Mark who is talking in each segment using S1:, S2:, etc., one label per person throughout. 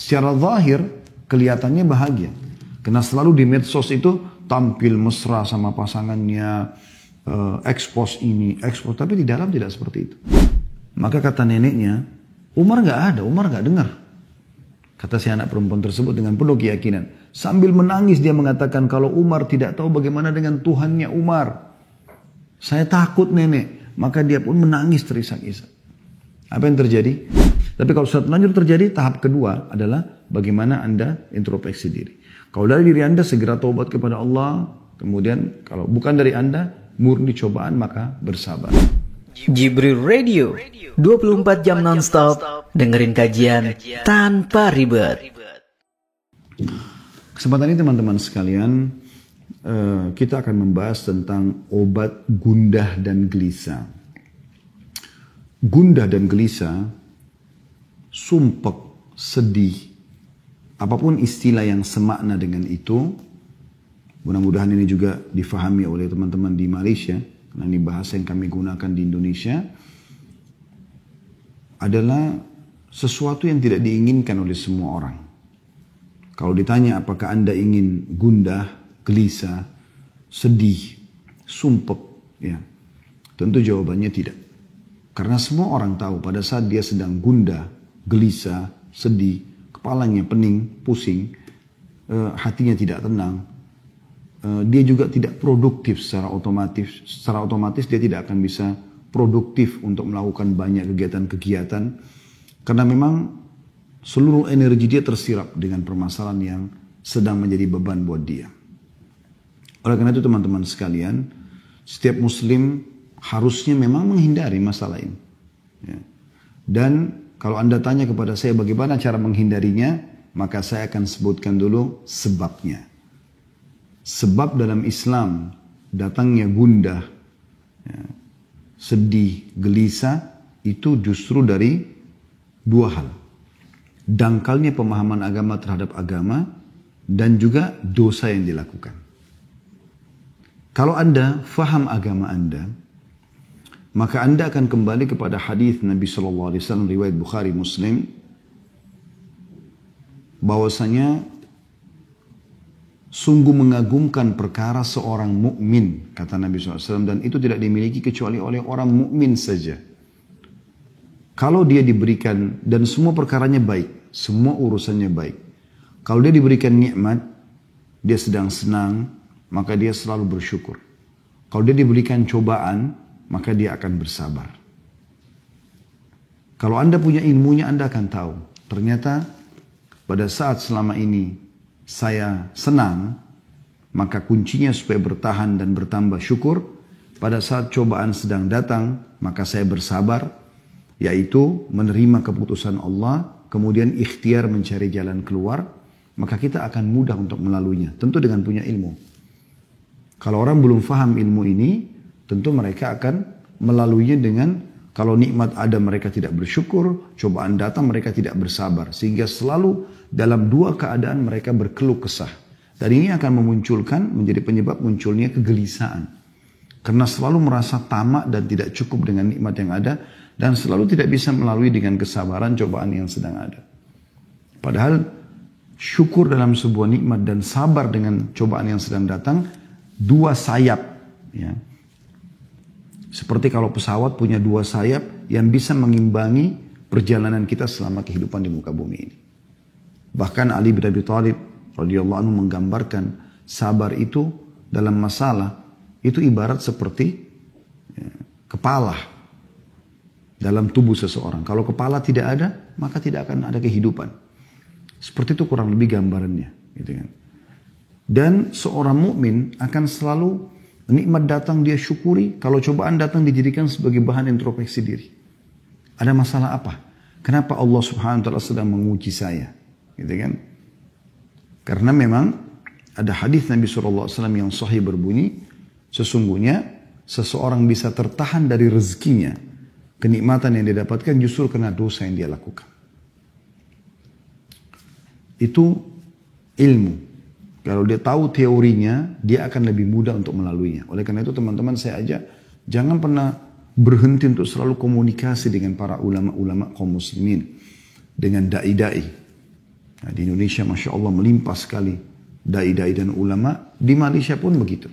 S1: Secara zahir kelihatannya bahagia. Karena selalu di medsos itu tampil mesra sama pasangannya, expose ini, expose, tapi di dalam tidak seperti itu. Maka kata neneknya, Umar nggak ada, Umar nggak dengar. Kata si anak perempuan tersebut dengan penuh keyakinan. Sambil menangis dia mengatakan, kalau Umar tidak tahu bagaimana dengan Tuhannya Umar. Saya takut nenek. Maka dia pun menangis terisak-isak. Apa yang terjadi? Tapi kalau sudah lanjut terjadi, tahap kedua adalah bagaimana Anda introspeksi diri. Kalau dari diri Anda segera taubat kepada Allah. Kemudian kalau bukan dari Anda, murni cobaan maka bersabar.
S2: Jibril Radio, 24 jam non-stop, dengerin kajian tanpa ribet.
S1: Kesempatan ini teman-teman sekalian, kita akan membahas tentang obat gundah dan gelisah. Gundah dan gelisah, sumpek, sedih, apapun istilah yang semakna dengan itu, mudah-mudahan ini juga difahami oleh teman-teman di Malaysia, karena ini bahasa yang kami gunakan di Indonesia, adalah sesuatu yang tidak diinginkan oleh semua orang. Kalau ditanya apakah Anda ingin gundah, gelisah, sedih, sumpek, ya, tentu jawabannya tidak. Karena semua orang tahu pada saat dia sedang gundah, gelisah, sedih, kepalanya pening, pusing, hatinya tidak tenang, dia juga tidak produktif secara otomatis. Secara otomatis dia tidak akan bisa produktif untuk melakukan banyak kegiatan-kegiatan. Karena memang seluruh energi dia tersirap dengan permasalahan yang sedang menjadi beban buat dia. Oleh karena itu teman-teman sekalian, setiap muslim harusnya memang menghindari masalah ini. Ya. Dan kalau Anda tanya kepada saya bagaimana cara menghindarinya, maka saya akan sebutkan dulu sebabnya. Sebab dalam Islam datangnya gundah, ya, sedih, gelisah itu justru dari dua hal. Dangkalnya pemahaman agama terhadap agama dan juga dosa yang dilakukan. Kalau Anda faham agama Anda, maka Anda akan kembali kepada hadis Nabi SAW riwayat Bukhari Muslim, bahwasanya sungguh mengagumkan perkara seorang mukmin, kata Nabi SAW, dan itu tidak dimiliki kecuali oleh orang mukmin saja. Kalau dia diberikan, dan semua perkaranya baik, semua urusannya baik. Kalau dia diberikan nikmat, dia sedang senang, maka dia selalu bersyukur. Kalau dia diberikan cobaan, maka dia akan bersabar. Kalau Anda punya ilmunya, Anda akan tahu. Ternyata pada saat selama ini saya senang, maka kuncinya supaya bertahan dan bertambah syukur. Pada saat cobaan sedang datang, maka saya bersabar, yaitu menerima keputusan Allah, kemudian ikhtiar mencari jalan keluar, maka kita akan mudah untuk melaluinya. Tentu dengan punya ilmu. Kalau orang belum faham ilmu ini, tentu mereka akan melaluinya dengan, kalau nikmat ada mereka tidak bersyukur, cobaan datang mereka tidak bersabar. Sehingga selalu dalam dua keadaan mereka berkeluh kesah. Dan ini akan memunculkan, menjadi penyebab munculnya kegelisahan. Karena selalu merasa tamak dan tidak cukup dengan nikmat yang ada. Dan selalu tidak bisa melalui dengan kesabaran cobaan yang sedang ada. Padahal syukur dalam sebuah nikmat dan sabar dengan cobaan yang sedang datang, dua sayap. Ya. Seperti kalau pesawat punya dua sayap yang bisa mengimbangi perjalanan kita selama kehidupan di muka bumi ini. Bahkan Ali bin Abi Thalib radhiyallahu anhu menggambarkan sabar itu dalam masalah itu ibarat seperti kepala dalam tubuh seseorang. Kalau kepala tidak ada, maka tidak akan ada kehidupan. Seperti itu kurang lebih gambarannya, gitu kan. Dan seorang mukmin akan selalu nikmat datang dia syukuri, kalau cobaan datang dijadikan sebagai bahan introspeksi diri. Ada masalah apa? Kenapa Allah Subhanahu wa taala sedang menguji saya? Gitu kan? Karena memang ada hadis Nabi SAW yang sahih berbunyi, sesungguhnya seseorang bisa tertahan dari rezekinya, kenikmatan yang didapatkan justru karena dosa yang dia lakukan. Itu ilmu. Kalau dia tahu teorinya, dia akan lebih mudah untuk melaluinya. Oleh karena itu teman-teman saya ajak, jangan pernah berhenti untuk selalu komunikasi dengan para ulama-ulama kaum muslimin. Dengan da'i-da'i. Nah, di Indonesia Masya Allah melimpah sekali dai-dai dan ulama. Di Malaysia pun begitu.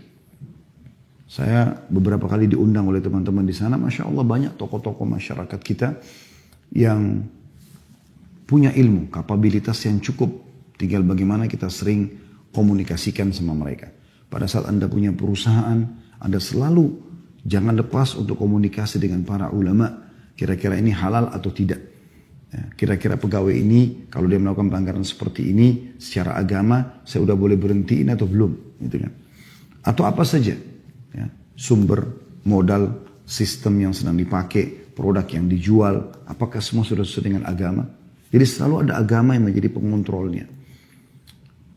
S1: Saya beberapa kali diundang oleh teman-teman di sana. Masya Allah banyak tokoh-tokoh masyarakat kita yang punya ilmu, kapabilitas yang cukup. Tinggal bagaimana kita sering komunikasikan sama mereka. Pada saat Anda punya perusahaan, Anda selalu jangan lepas untuk komunikasi dengan para ulama. Kira-kira ini halal atau tidak. Ya, kira-kira pegawai ini kalau dia melakukan pelanggaran seperti ini secara agama, saya udah boleh berhentiin atau belum? Gitu kan. Atau apa saja. Ya, sumber, modal, sistem yang sedang dipakai, produk yang dijual, apakah semua sudah sesuai dengan agama? Jadi selalu ada agama yang menjadi pengontrolnya.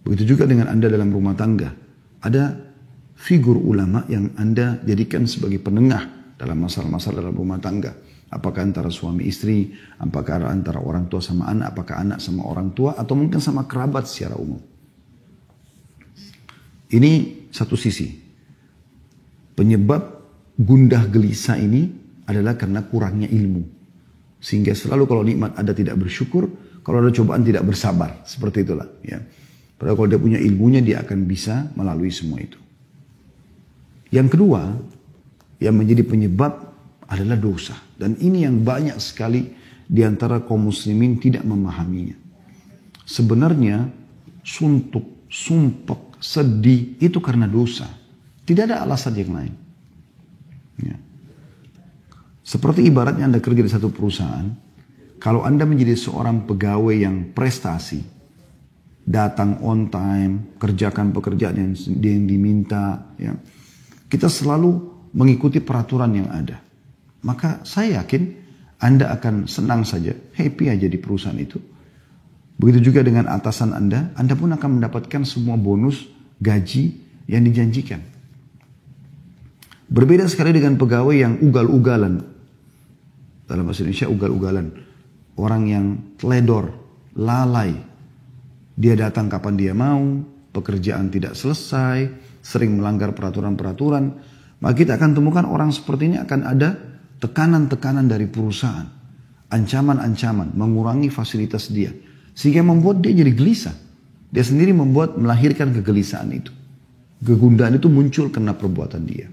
S1: Begitu juga dengan Anda dalam rumah tangga. Ada figur ulama yang Anda jadikan sebagai penengah dalam masalah-masalah dalam rumah tangga. Apakah antara suami istri, apakah antara orang tua sama anak, apakah anak sama orang tua, atau mungkin sama kerabat secara umum. Ini satu sisi. Penyebab gundah gelisah ini adalah karena kurangnya ilmu. Sehingga selalu kalau nikmat ada tidak bersyukur, kalau ada cobaan tidak bersabar. Seperti itulah. Ya. Padahal kalau dia punya ilmunya, dia akan bisa melalui semua itu. Yang kedua, yang menjadi penyebab adalah dosa. Dan ini yang banyak sekali di antara kaum muslimin tidak memahaminya. Sebenarnya suntuk, sumpek, sedih itu karena dosa. Tidak ada alasan yang lain. Ya. Seperti ibaratnya Anda kerja di satu perusahaan, kalau Anda menjadi seorang pegawai yang prestasi, datang on time, kerjakan pekerjaan yang diminta, ya, kita selalu mengikuti peraturan yang ada. Maka saya yakin Anda akan senang saja, happy aja di perusahaan itu. Begitu juga dengan atasan Anda pun akan mendapatkan semua bonus, gaji yang dijanjikan. Berbeda sekali dengan pegawai yang ugal-ugalan. Dalam bahasa Indonesia ugal-ugalan. Orang yang teledor, lalai. Dia datang kapan dia mau, pekerjaan tidak selesai, sering melanggar peraturan-peraturan. Maka kita akan temukan orang seperti ini akan ada tekanan-tekanan dari perusahaan. Ancaman-ancaman, mengurangi fasilitas dia. Sehingga membuat dia jadi gelisah. Dia sendiri melahirkan kegelisahan itu. Kegundahan itu muncul karena perbuatan dia.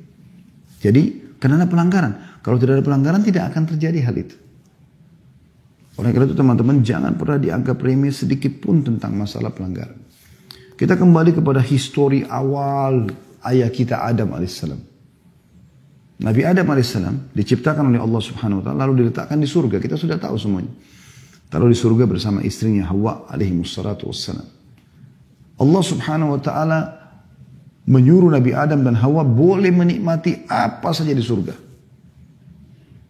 S1: Jadi karena pelanggaran. Kalau tidak ada pelanggaran tidak akan terjadi hal itu. Oleh karena itu teman-teman jangan pernah dianggap remeh sedikit pun tentang masalah pelanggaran. Kita kembali kepada histori awal ayah kita Adam alaihissalam. Nabi Adam alaihissalam diciptakan oleh Allah subhanahu wa ta'ala lalu diletakkan di surga. Kita sudah tahu semuanya. Taruh di surga bersama istrinya Hawa alaihimussalatu wassalam. Allah subhanahu wa ta'ala menyuruh Nabi Adam dan Hawa boleh menikmati apa saja di surga.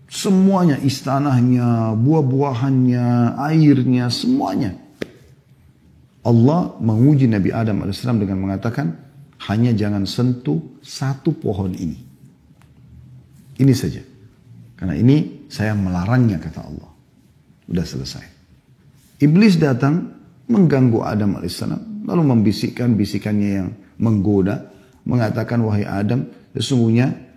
S1: Semuanya, istanahnya, buah-buahannya, airnya, semuanya. Allah menguji Nabi Adam AS dengan mengatakan, hanya jangan sentuh satu pohon ini. Ini saja. Karena ini saya melarangnya, kata Allah. Sudah selesai. Iblis datang mengganggu Adam AS, lalu membisikkan bisikannya yang menggoda, mengatakan, wahai Adam, sesungguhnya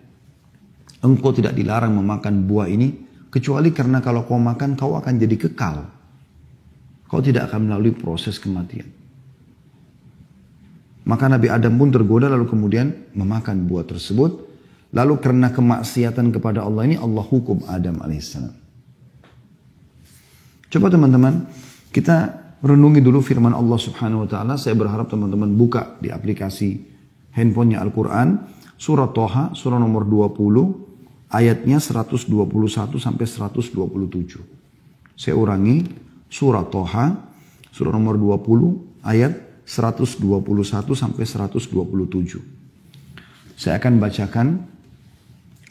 S1: engkau tidak dilarang memakan buah ini, kecuali karena kalau kau makan, kau akan jadi kekal. Kau tidak akan melalui proses kematian. Maka Nabi Adam pun tergoda, lalu kemudian memakan buah tersebut. Lalu karena kemaksiatan kepada Allah ini, Allah hukum Adam alaihissalam. Coba teman-teman, kita renungi dulu firman Allah subhanahu wa ta'ala. Saya berharap teman-teman buka di aplikasi handphonenya Al-Quran. Surah Toha, surah nomor 20, ayatnya 121 sampai 127. Saya ulangi, surah Toha, surah nomor 20, ayat 121 sampai 127. Saya akan bacakan.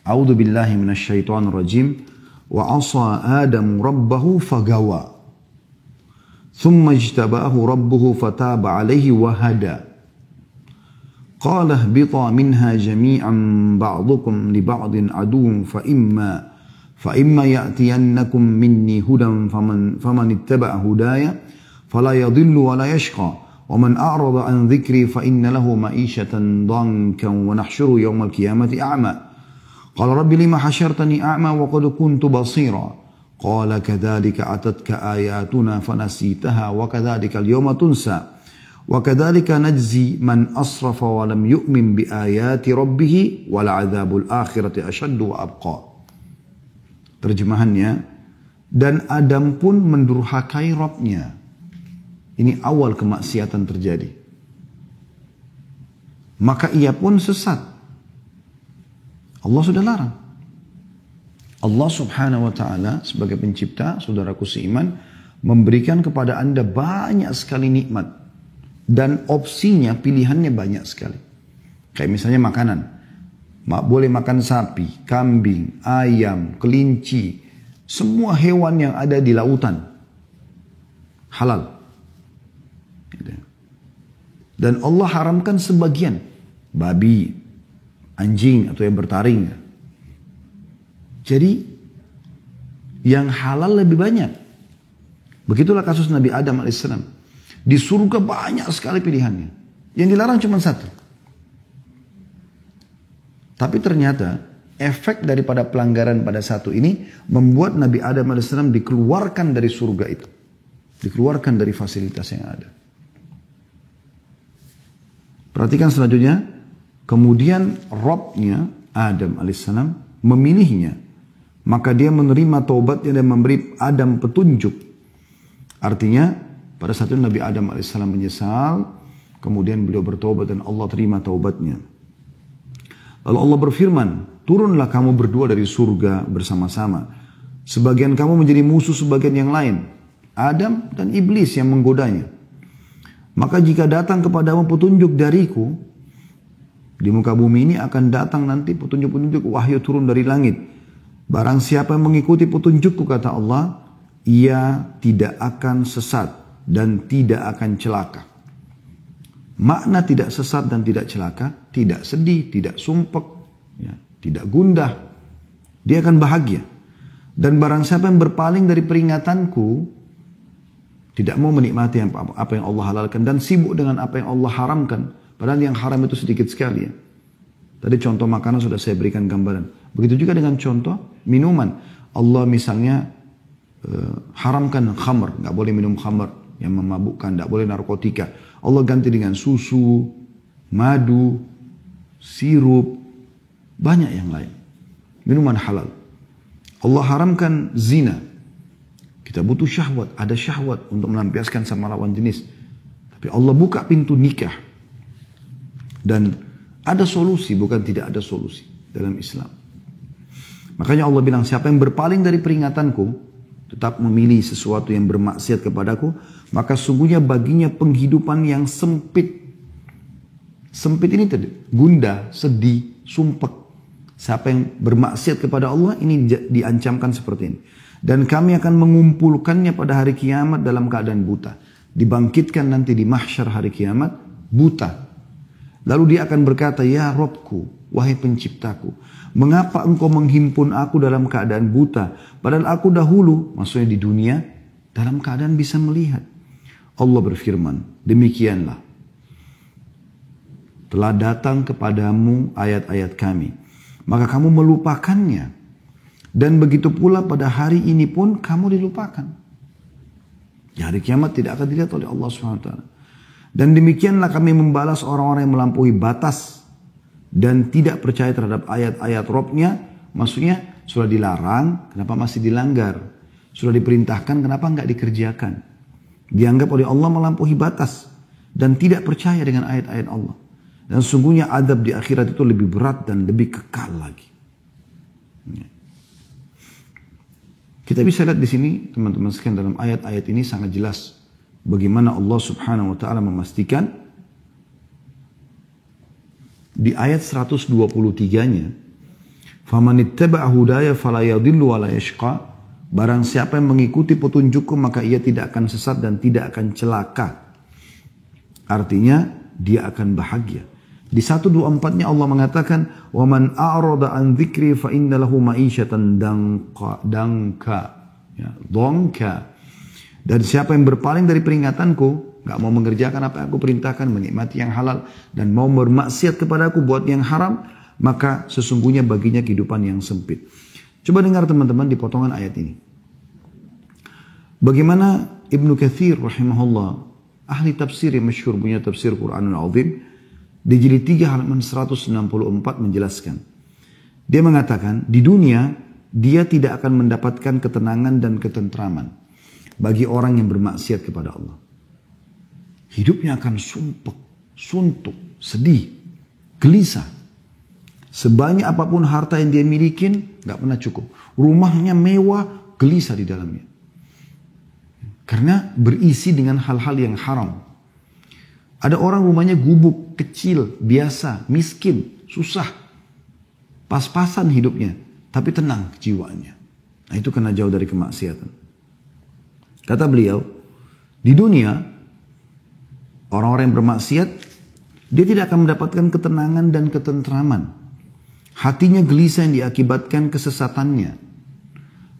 S1: A'udzu billahi minasyaitonir rajim. Wa 'asa Adamu rabbahu fagawa. Thumma ijtabahu rabbuhu fataba 'alaihi wa hada. قال اهبطا منها جميعا بعضكم لبعض عدو فإما يأتينكم مني هدى فمن اتبع هدايا فلا يضل ولا يشقى ومن أعرض عن ذكري فإن له معيشة ضنكا ونحشره يوم القيامة أعمى قال رب لما حشرتني أعمى وقد كنت بصيرا Qala kadzalika atatka ayatuna fanasitaha wa kadzalika al-yawma tunsa. Wa kadzalika najzi man asrafa wa lam yu'min bi ayati rabbih wal 'adzabul akhirati asyaddu wa abqa. Terjemahannya, dan Adam pun mendurhakai Rabb-nya. Ini awal kemaksiatan terjadi. Maka ia pun sesat. Allah sudah larang. Allah subhanahu wa ta'ala sebagai pencipta, saudaraku seiman, memberikan kepada anda banyak sekali nikmat. Dan opsinya, pilihannya banyak sekali. Kayak misalnya makanan. Boleh makan sapi, kambing, ayam, kelinci. Semua hewan yang ada di lautan. Halal. Dan Allah haramkan sebagian. Babi, anjing atau yang bertaring. Jadi yang halal lebih banyak. Begitulah kasus Nabi Adam AS. Di surga banyak sekali pilihannya. Yang dilarang cuma satu. Tapi ternyata efek daripada pelanggaran pada satu ini membuat Nabi Adam AS dikeluarkan dari surga itu. Dikeluarkan dari fasilitas yang ada. Perhatikan selanjutnya. Kemudian Rabb-nya Adam AS memilihnya. Maka dia menerima taubatnya dan memberi Adam petunjuk. Artinya pada saat itu Nabi Adam AS menyesal. Kemudian beliau bertaubat dan Allah terima taubatnya. Lalu Allah berfirman, turunlah kamu berdua dari surga bersama-sama. Sebagian kamu menjadi musuh sebagian yang lain. Adam dan iblis yang menggodanya. Maka jika datang kepadamu petunjuk dariku, di muka bumi ini akan datang nanti petunjuk-petunjuk wahyu turun dari langit. Barang siapa yang mengikuti petunjukku, kata Allah, ia tidak akan sesat dan tidak akan celaka. Makna tidak sesat dan tidak celaka, tidak sedih, tidak sumpek, ya, tidak gundah. Dia akan bahagia. Dan barang siapa yang berpaling dari peringatanku, tidak mau menikmati apa yang Allah halalkan dan sibuk dengan apa yang Allah haramkan. Padahal yang haram itu sedikit sekali ya. Tadi contoh makanan sudah saya berikan gambaran. Begitu juga dengan contoh minuman. Allah misalnya haramkan khamr. Nggak boleh minum khamr yang memabukkan. Nggak boleh narkotika. Allah ganti dengan susu, madu, sirup. Banyak yang lain. Minuman halal. Allah haramkan zina. Kita butuh syahwat. Ada syahwat untuk melampiaskan sama lawan jenis. Tapi Allah buka pintu nikah. Dan ada solusi, bukan tidak ada solusi dalam Islam. Makanya Allah bilang, siapa yang berpaling dari peringatanku, tetap memilih sesuatu yang bermaksiat kepadaku, maka sungguhnya baginya penghidupan yang sempit. Sempit ini tadi, gundah, sedih, sumpek. Siapa yang bermaksiat kepada Allah, ini diancamkan seperti ini. Dan kami akan mengumpulkannya pada hari kiamat dalam keadaan buta. Dibangkitkan nanti di mahsyar hari kiamat, buta. Lalu dia akan berkata, ya Robku, wahai penciptaku, mengapa engkau menghimpun aku dalam keadaan buta? Padahal aku dahulu, maksudnya di dunia, dalam keadaan bisa melihat. Allah berfirman, demikianlah. Telah datang kepadamu ayat-ayat kami. Maka kamu melupakannya. Dan begitu pula pada hari ini pun kamu dilupakan. Di hari kiamat tidak akan dilihat oleh Allah SWT. Dan demikianlah kami membalas orang-orang yang melampaui batas dan tidak percaya terhadap ayat-ayat Rabb-nya. Maksudnya sudah dilarang, kenapa masih dilanggar? Sudah diperintahkan, kenapa enggak dikerjakan? Dianggap oleh Allah melampaui batas dan tidak percaya dengan ayat-ayat Allah. Dan sungguhnya adab di akhirat itu lebih berat dan lebih kekal lagi. Kita bisa lihat di sini teman-teman sekalian, dalam ayat-ayat ini sangat jelas bagaimana Allah Subhanahu wa taala memastikan di ayat 123-nya, "Faman ittaba'a hudaya fala yadhillu wa la yashqa." Barang siapa yang mengikuti petunjukku maka ia tidak akan sesat dan tidak akan celaka. Artinya dia akan bahagia. Di 124-nya Allah mengatakan, "Wa man a'rada an dzikri fa inna lahu ma'isyatan danka." Ya, dongka. Dan siapa yang berpaling dari peringatanku, gak mau mengerjakan apa yang aku perintahkan, menikmati yang halal, dan mau bermaksiat kepadaku buat yang haram, maka sesungguhnya baginya kehidupan yang sempit. Coba dengar teman-teman di potongan ayat ini. Bagaimana Ibnu Katsir rahimahullah, ahli tafsir yang masyhur punya tafsir Quranul Azim, di jilid 3 halaman 164 menjelaskan. Dia mengatakan, di dunia dia tidak akan mendapatkan ketenangan dan ketentraman bagi orang yang bermaksiat kepada Allah. Hidupnya akan sumpek, suntuk, sedih, gelisah. Sebanyak apapun harta yang dia milikin, gak pernah cukup. Rumahnya mewah, gelisah di dalamnya. Karena berisi dengan hal-hal yang haram. Ada orang rumahnya gubuk, kecil, biasa, miskin, susah. Pas-pasan hidupnya, tapi tenang jiwanya. Nah itu karena jauh dari kemaksiatan. Kata beliau, di dunia, orang-orang yang bermaksiat, dia tidak akan mendapatkan ketenangan dan ketentraman. Hatinya gelisah yang diakibatkan kesesatannya.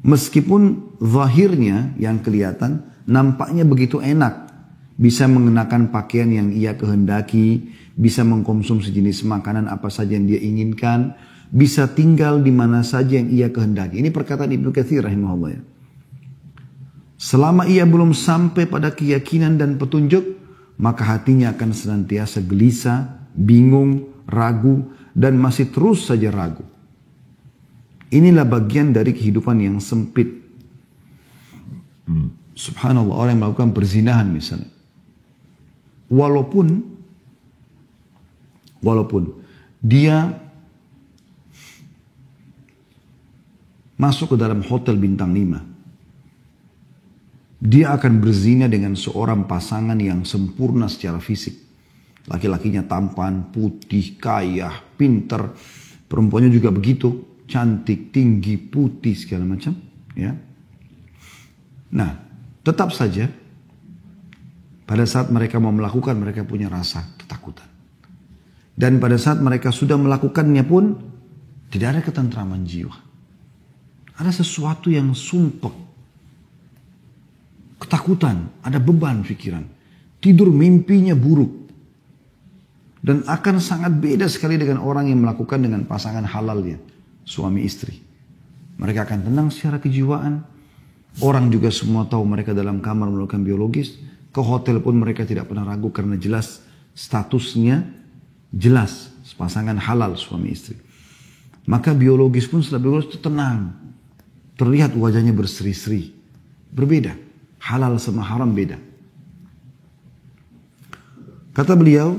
S1: Meskipun zahirnya yang kelihatan, nampaknya begitu enak. Bisa mengenakan pakaian yang ia kehendaki, bisa mengkonsumsi jenis makanan apa saja yang dia inginkan, bisa tinggal di mana saja yang ia kehendaki. Ini perkataan Ibnu Katsir rahimahullah ya. Selama ia belum sampai pada keyakinan dan petunjuk, maka hatinya akan senantiasa gelisah, bingung, ragu, dan masih terus saja ragu. Inilah bagian dari kehidupan yang sempit. Subhanallah, orang yang melakukan perzinahan misalnya. Walaupun dia masuk ke dalam hotel bintang 5. Dia akan berzina dengan seorang pasangan yang sempurna secara fisik. Laki-lakinya tampan, putih, kaya, pinter. Perempuannya juga begitu. Cantik, tinggi, putih, segala macam. Ya. Nah, tetap saja pada saat mereka mau melakukan, mereka punya rasa ketakutan. Dan pada saat mereka sudah melakukannya pun, tidak ada ketentraman jiwa. Ada sesuatu yang sumpek. Ketakutan, ada beban pikiran. Tidur mimpinya buruk. Dan akan sangat beda sekali dengan orang yang melakukan dengan pasangan halalnya. Suami istri. Mereka akan tenang secara kejiwaan. Orang juga semua tahu mereka dalam kamar melakukan biologis. Ke hotel pun mereka tidak pernah ragu karena jelas statusnya. Jelas pasangan halal suami istri. Maka biologis pun setelah biologis itu tenang. Terlihat wajahnya berseri-seri. Berbeda. Halal sama haram beda. Kata beliau,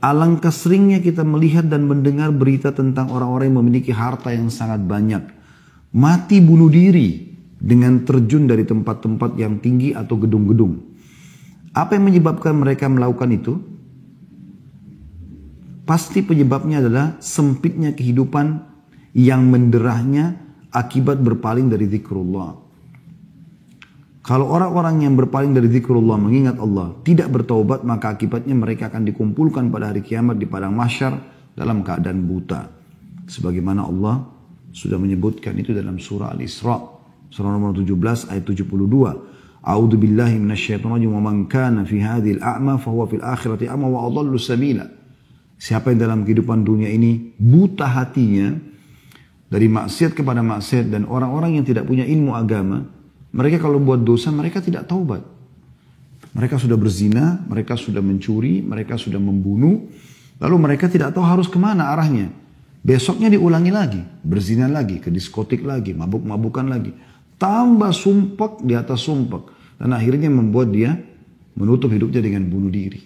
S1: alangkah seringnya kita melihat dan mendengar berita tentang orang-orang yang memiliki harta yang sangat banyak. Mati bunuh diri dengan terjun dari tempat-tempat yang tinggi atau gedung-gedung. Apa yang menyebabkan mereka melakukan itu? Pasti penyebabnya adalah sempitnya kehidupan yang menderahnya akibat berpaling dari zikrullah. Kalau orang-orang yang berpaling dari zikrullah mengingat Allah tidak bertaubat, maka akibatnya mereka akan dikumpulkan pada hari kiamat di padang mahsyar dalam keadaan buta. Sebagaimana Allah sudah menyebutkan itu dalam surah Al-Isra, surah nomor 17 ayat 72. A'udzu billahi minasyaitonir rajim wa man kana fi hadhil a'ma fa huwa fil akhirati a'ma wa adallu sabila. Siapa yang dalam kehidupan dunia ini buta hatinya dari maksiat kepada maksiat dan orang-orang yang tidak punya ilmu agama, mereka kalau buat dosa, mereka tidak taubat. Mereka sudah berzina, mereka sudah mencuri, mereka sudah membunuh. Lalu mereka tidak tahu harus kemana arahnya. Besoknya diulangi lagi, berzina lagi, ke diskotik lagi, mabuk-mabukan lagi. Tambah sumpek di atas sumpek. Dan akhirnya membuat dia menutup hidupnya dengan bunuh diri.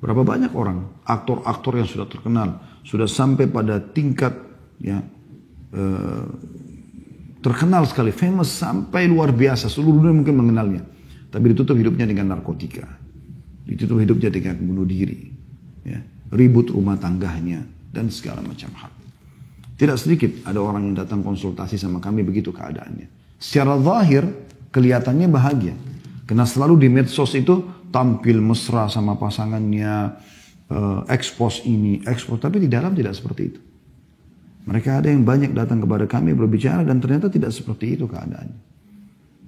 S1: Berapa banyak orang, aktor-aktor yang sudah terkenal, sudah sampai pada tingkat ya, terkenal sekali, famous sampai luar biasa, seluruh dunia mungkin mengenalnya. Tapi ditutup hidupnya dengan narkotika, ditutup hidupnya dengan bunuh diri, ya, ribut rumah tangganya dan segala macam hal. Tidak sedikit ada orang yang datang konsultasi sama kami begitu keadaannya. Secara zahir kelihatannya bahagia, karena selalu di medsos itu tampil mesra sama pasangannya, expose ini, expose, tapi di dalam tidak seperti itu. Mereka ada yang banyak datang kepada kami berbicara dan ternyata tidak seperti itu keadaannya.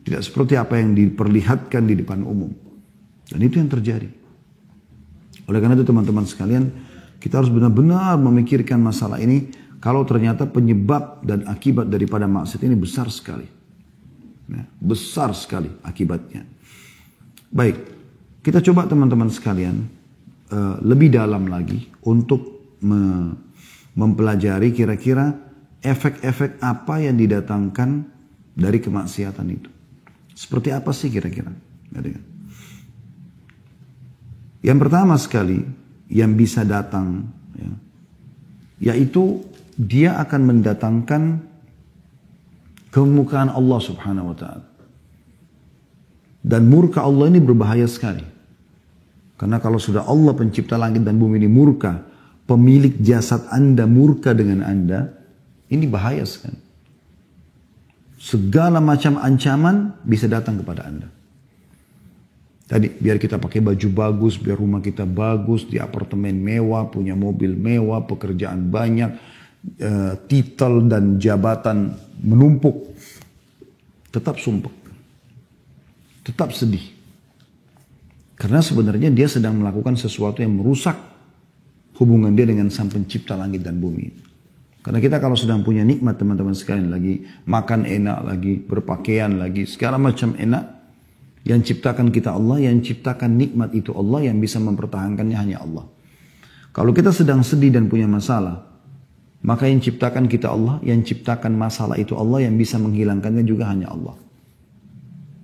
S1: Tidak seperti apa yang diperlihatkan di depan umum. Dan itu yang terjadi. Oleh karena itu teman-teman sekalian, kita harus benar-benar memikirkan masalah ini. Kalau ternyata penyebab dan akibat daripada maksiat ini besar sekali. Ya, besar sekali akibatnya. Baik, kita coba teman-teman sekalian lebih dalam lagi untuk mempelajari kira-kira efek-efek apa yang didatangkan dari kemaksiatan itu. Seperti apa sih kira-kira? Yang pertama sekali yang bisa datang, ya, yaitu dia akan mendatangkan kemurkaan Allah Subhanahu wa Ta'ala. Dan murka Allah ini berbahaya sekali. Karena kalau sudah Allah pencipta langit dan bumi ini murka, pemilik jasad Anda murka dengan Anda, ini bahaya sekali. Segala macam ancaman bisa datang kepada Anda. Tadi biar kita pakai baju bagus, biar rumah kita bagus, di apartemen mewah, punya mobil mewah, pekerjaan banyak, titel dan jabatan menumpuk, tetap sumpek, tetap sedih. Karena sebenarnya dia sedang melakukan sesuatu yang merusak hubungan dia dengan Sang Pencipta langit dan bumi. Karena kita kalau sedang punya nikmat teman-teman sekalian, lagi makan enak, lagi berpakaian, lagi segala macam enak, yang ciptakan kita Allah, yang ciptakan nikmat itu Allah, yang bisa mempertahankannya hanya Allah. Kalau kita sedang sedih dan punya masalah, maka yang ciptakan kita Allah, yang ciptakan masalah itu Allah, yang bisa menghilangkannya juga hanya Allah.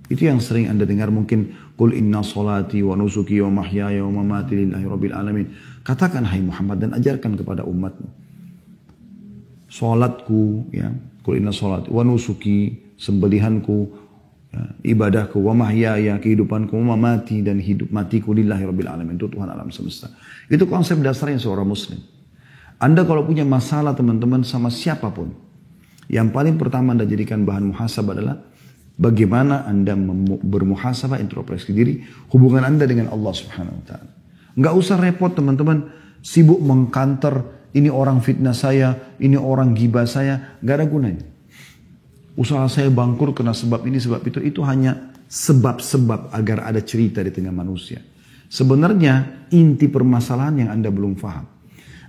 S1: Itu yang sering Anda dengar mungkin, Qul inna salati wa nusuki wa mahyaya wa mamati lillahi rabbil alamin. Katakan hai Muhammad dan ajarkan kepada umatmu. Salatku, ya, Qul inna salati wa nusuki, sembelihanku, ya, ibadahku, wa mahyaya, kehidupanku, wa mamati, dan hidup matiku lillahi rabbil alamin, itu Tuhan alam semesta. Itu konsep dasarnya seorang muslim. Anda kalau punya masalah teman-teman sama siapapun, yang paling pertama Anda jadikan bahan muhasabah adalah bagaimana Anda bermuhasabah, introspeksi diri, hubungan Anda dengan Allah Subhanahu wa Ta'ala. Nggak usah repot teman-teman, sibuk mengkanter, ini orang fitnah saya, ini orang gibah saya, nggak ada gunanya. Usaha saya bangkrut karena sebab ini, sebab itu hanya sebab-sebab agar ada cerita di tengah manusia. Sebenarnya inti permasalahan yang Anda belum paham.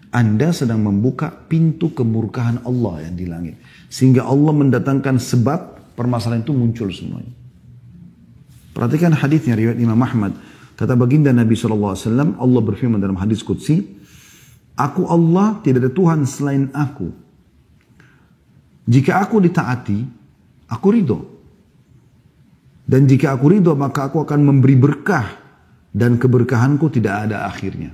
S1: Anda sedang membuka pintu kemurkaan Allah yang di langit. Sehingga Allah mendatangkan sebab permasalahan itu muncul semuanya. Perhatikan hadisnya riwayat Imam Ahmad. Kata baginda Nabi SAW, Allah berfirman dalam hadis Qudsi, Aku Allah, tidak ada Tuhan selain aku. Jika aku ditaati, aku ridho. Dan jika aku ridho, maka aku akan memberi berkah. Dan keberkahanku tidak ada akhirnya.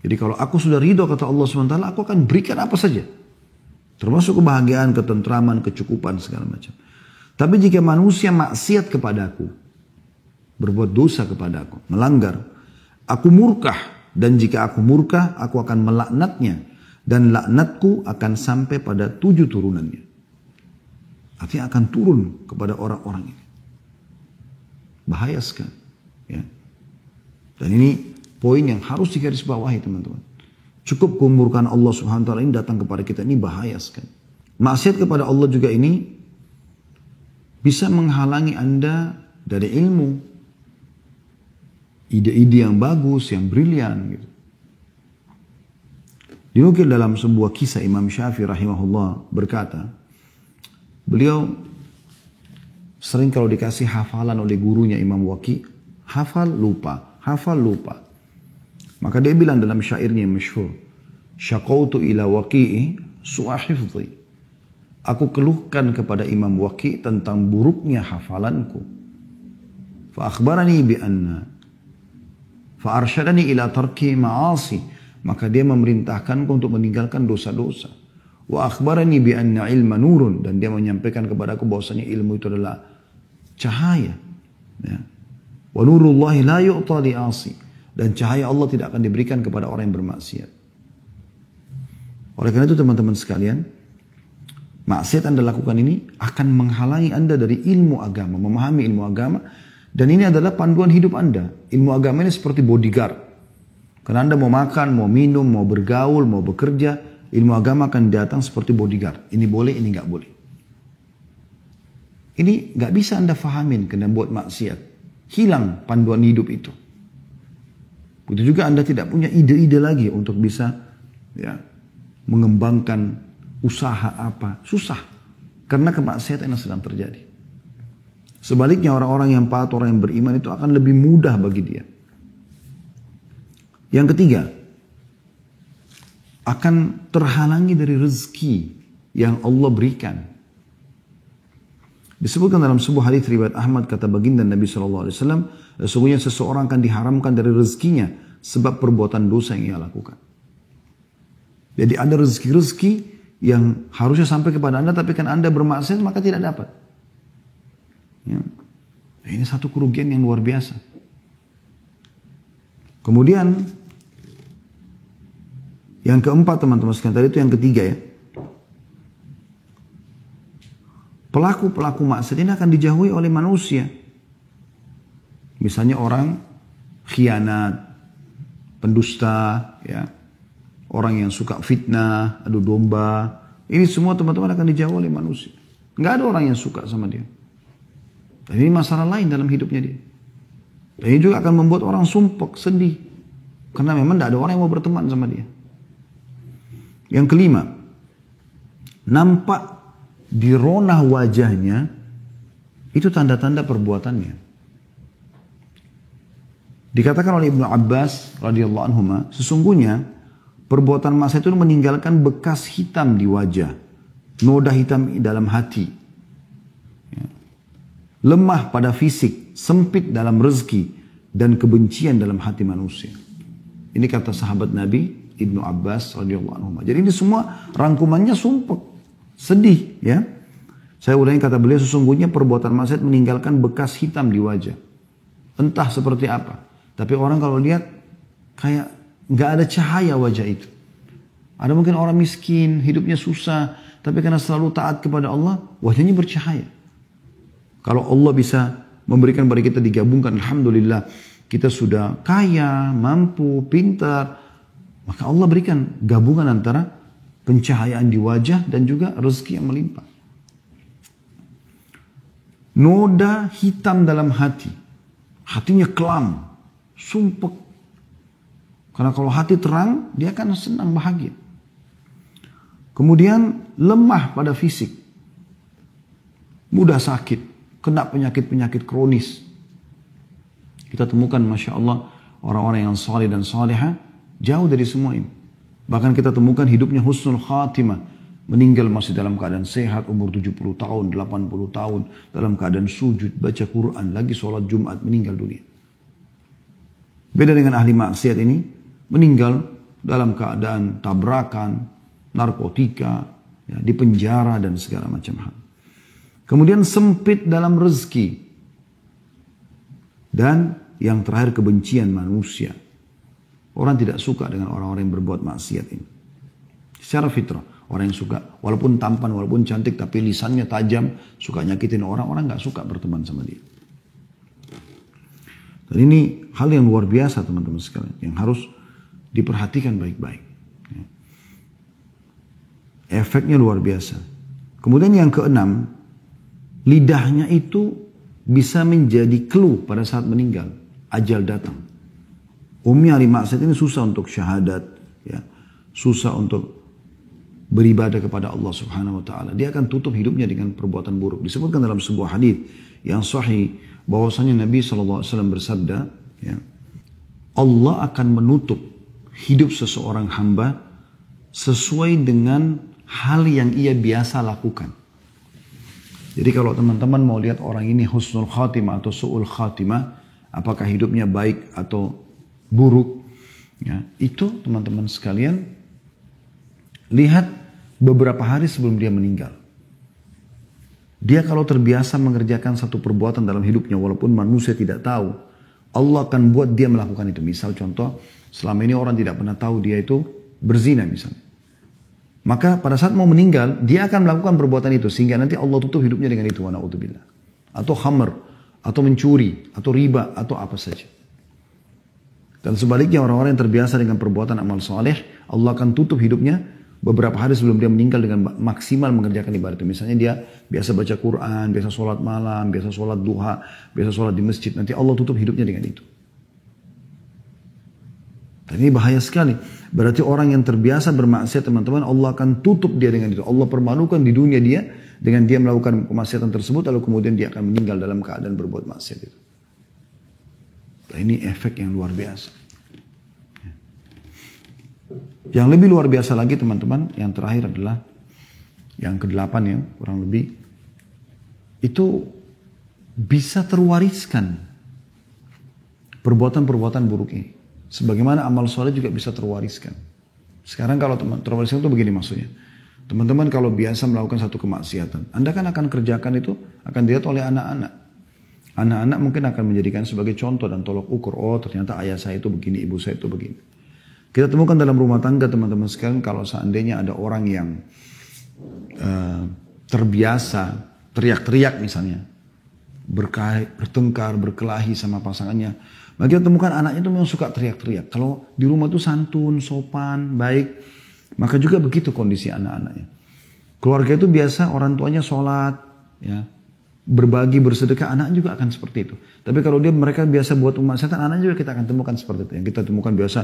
S1: Jadi kalau aku sudah ridho, kata Allah SWT, aku akan berikan apa saja. Termasuk kebahagiaan, ketentraman, kecukupan, segala macam. Tapi jika manusia maksiat kepadaku, berbuat dosa kepadaku, melanggar, aku murkah. Dan jika aku murka, aku akan melaknatnya. Dan laknatku akan sampai pada 7 turunannya. Artinya akan turun kepada orang-orang ini. Bahaya sekali. Ya. Dan ini poin yang harus digarisbawahi teman-teman. Cukup kemurkaan Allah Subhanahu wa Ta'ala ini datang kepada kita, ini bahaya sekali. Maksiat kepada Allah juga ini bisa menghalangi Anda dari ilmu. Ide-ide yang bagus, yang brilian gitu. Dinukil dalam sebuah kisah Imam Syafi'i rahimahullah berkata, beliau sering kalau dikasih hafalan oleh gurunya Imam Waqi, hafal lupa, hafal lupa. Maka dia bilang dalam syairnya yang masyhur, syaqautu ila Waqi'i su'a hifdhi. Aku keluhkan kepada Imam Waqi tentang buruknya hafalanku. Fa akhbarani bi anna Fa'arsyadani ila tarki ma'asi. Maka dia memerintahkanku untuk meninggalkan dosa-dosa. Wa akhbarani bi anna ilma nurun. Dan dia menyampaikan kepadaku bahwasanya ilmu itu adalah cahaya. Ya. Wa nurullahi la yu'ta li'asi. Dan cahaya Allah tidak akan diberikan kepada orang yang bermaksiat. Oleh karena itu teman-teman sekalian, maksiat Anda lakukan ini akan menghalangi Anda dari ilmu agama, memahami ilmu agama. Dan ini adalah panduan hidup Anda. Ilmu agama ini seperti bodyguard. Karena Anda mau makan, mau minum, mau bergaul, mau bekerja, ilmu agama akan datang seperti bodyguard. Ini boleh, ini nggak boleh. Ini nggak bisa Anda fahamin karena buat maksiat. Hilang panduan hidup itu. Begitu juga Anda tidak punya ide-ide lagi untuk bisa ya, mengembangkan usaha apa. Susah. karena kemaksiatan yang sedang terjadi. Sebaliknya orang-orang yang taat, orang yang beriman itu akan lebih mudah bagi dia. Yang ketiga, akan terhalangi dari rezeki yang Allah berikan. Disebutkan dalam sebuah hadis riwayat Ahmad, kata baginda Nabi SAW, sesungguhnya seseorang akan diharamkan dari rezekinya sebab perbuatan dosa yang ia lakukan. Jadi ada rezeki-rezeki yang harusnya sampai kepada Anda, tapi kan Anda bermaksiat maka tidak dapat. Ya. Ini satu kerugian yang luar biasa. Kemudian yang keempat teman-teman sekalian, tadi itu yang ketiga ya. Pelaku-pelaku maksiat ini akan dijauhi oleh manusia. Misalnya orang khianat, pendusta, ya, orang yang suka fitnah, adu domba. Ini semua teman-teman akan dijauhi oleh manusia. Nggak ada orang yang suka sama dia. Dan ini masalah lain dalam hidupnya dia. Dan ini juga akan membuat orang sumpek, sedih. Karena memang tidak ada orang yang mau berteman sama dia. Yang kelima, nampak di ronah wajahnya itu tanda-tanda perbuatannya. Dikatakan oleh Ibnu Abbas radhiyallahu anhuma, sesungguhnya perbuatan maksiat itu meninggalkan bekas hitam di wajah, noda hitam dalam hati, ya, lemah pada fisik, sempit dalam rezeki, dan kebencian dalam hati manusia. Ini kata sahabat Nabi Ibnu Abbas radhiyallahu anhuma. Jadi ini semua rangkumannya sumpek, sedih, ya. Saya ulangi kata beliau, sesungguhnya perbuatan maksiat meninggalkan bekas hitam di wajah. Entah seperti apa. Tapi orang kalau lihat kayak nggak ada cahaya wajah itu. Ada mungkin orang miskin, hidupnya susah, tapi karena selalu taat kepada Allah, wajahnya bercahaya. Kalau Allah bisa memberikan kepada kita digabungkan, alhamdulillah, kita sudah kaya, mampu, pintar, maka Allah berikan gabungan antara pencahayaan di wajah dan juga rezeki yang melimpah. Noda hitam dalam hati. Hatinya kelam, sumpek. Karena kalau hati terang, dia akan senang, bahagia. Kemudian lemah pada fisik. Mudah sakit, kena penyakit-penyakit kronis. Kita temukan Masya Allah, orang-orang yang saleh dan saleha jauh dari semua ini. Bahkan kita temukan hidupnya husnul khatimah. Meninggal masih dalam keadaan sehat, umur 70 tahun, 80 tahun. Dalam keadaan sujud, baca Quran, lagi sholat Jumat, meninggal dunia. Beda dengan ahli maksiat ini, meninggal dalam keadaan tabrakan, narkotika, ya, di penjara dan segala macam hal. Kemudian sempit dalam rezeki. Dan yang terakhir kebencian manusia. Orang tidak suka dengan orang-orang yang berbuat maksiat ini. Secara fitrah, orang yang suka, walaupun tampan, walaupun cantik, tapi lisannya tajam, suka nyakitin orang, orang nggak suka berteman sama dia. Dan ini hal yang luar biasa teman-teman sekalian, yang harus diperhatikan baik-baik. Efeknya luar biasa. Kemudian yang keenam, lidahnya itu bisa menjadi clue pada saat meninggal, ajal datang. Umumnya ahli maksiat ini susah untuk syahadat, ya, susah untuk beribadah kepada Allah Subhanahu wa taala. Dia akan tutup hidupnya dengan perbuatan buruk. Disebutkan dalam sebuah hadis yang sahih bahwasanya Nabi SAW bersabda, ya, Allah akan menutup hidup seseorang hamba sesuai dengan hal yang ia biasa lakukan. Jadi kalau teman-teman mau lihat orang ini husnul khatimah atau su'ul khatimah, apakah hidupnya baik atau buruk, ya, itu teman-teman sekalian lihat beberapa hari sebelum dia meninggal. Dia kalau terbiasa mengerjakan satu perbuatan dalam hidupnya walaupun manusia tidak tahu, Allah akan buat dia melakukan itu. Misal contoh, selama ini orang tidak pernah tahu dia itu berzina misalnya. Maka pada saat mau meninggal, dia akan melakukan perbuatan itu sehingga nanti Allah tutup hidupnya dengan itu, wa na'udzubillah. Atau khamr, atau mencuri, atau riba, atau apa saja. Dan sebaliknya orang-orang yang terbiasa dengan perbuatan amal soleh, Allah akan tutup hidupnya beberapa hari sebelum dia meninggal dengan maksimal mengerjakan ibadah itu. Misalnya dia biasa baca Quran, biasa sholat malam, biasa sholat duha, biasa sholat di masjid. Nanti Allah tutup hidupnya dengan itu. Dan ini bahaya sekali. Berarti orang yang terbiasa bermaksiat teman-teman, Allah akan tutup dia dengan itu. Allah permalukan di dunia dia dengan dia melakukan kemaksiatan tersebut, lalu kemudian dia akan meninggal dalam keadaan berbuat maksiat itu. Nah, ini efek yang luar biasa. Yang lebih luar biasa lagi teman-teman, yang terakhir adalah yang ke-8 ya, kurang lebih. Itu bisa terwariskan perbuatan-perbuatan buruk ini. Sebagaimana amal soleh juga bisa terwariskan. Sekarang kalau terwariskan itu begini maksudnya. Teman-teman kalau biasa melakukan satu kemaksiatan, Anda kan akan kerjakan itu, akan dilihat oleh anak-anak. Anak-anak mungkin akan menjadikan sebagai contoh dan tolok ukur. Oh ternyata ayah saya itu begini, ibu saya itu begini. Kita temukan dalam rumah tangga teman-teman sekalian, kalau seandainya ada orang yang terbiasa teriak-teriak misalnya, bertengkar, berkelahi sama pasangannya, maka kita temukan anaknya itu memang suka teriak-teriak. Kalau di rumah itu santun, sopan, baik, maka juga begitu kondisi anak-anaknya. Keluarga itu biasa orang tuanya sholat, ya, berbagi, bersedekah, anak juga akan seperti itu. Tapi kalau mereka biasa buat kemaksiatan, anak juga kita akan temukan seperti itu. Yang kita temukan biasa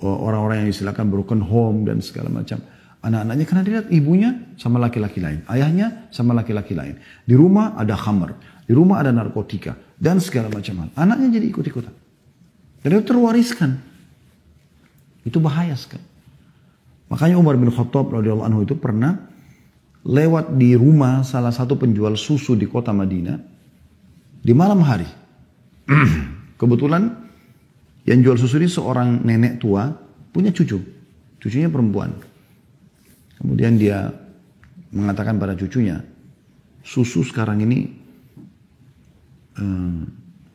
S1: orang-orang yang istilahkan broken home dan segala macam. Anak-anaknya karena dilihat ibunya sama laki-laki lain, ayahnya sama laki-laki lain. Di rumah ada khamr, di rumah ada narkotika dan segala macam hal. Anaknya jadi ikut-ikutan. Dan itu terwariskan. Itu bahaya sekali. Makanya Umar bin Khattab radhiyallahu anhu itu pernah lewat di rumah salah satu penjual susu di kota Madinah di malam hari. Kebetulan yang jual susu ini seorang nenek tua punya cucu. Cucunya perempuan. Kemudian dia mengatakan pada cucunya, susu sekarang ini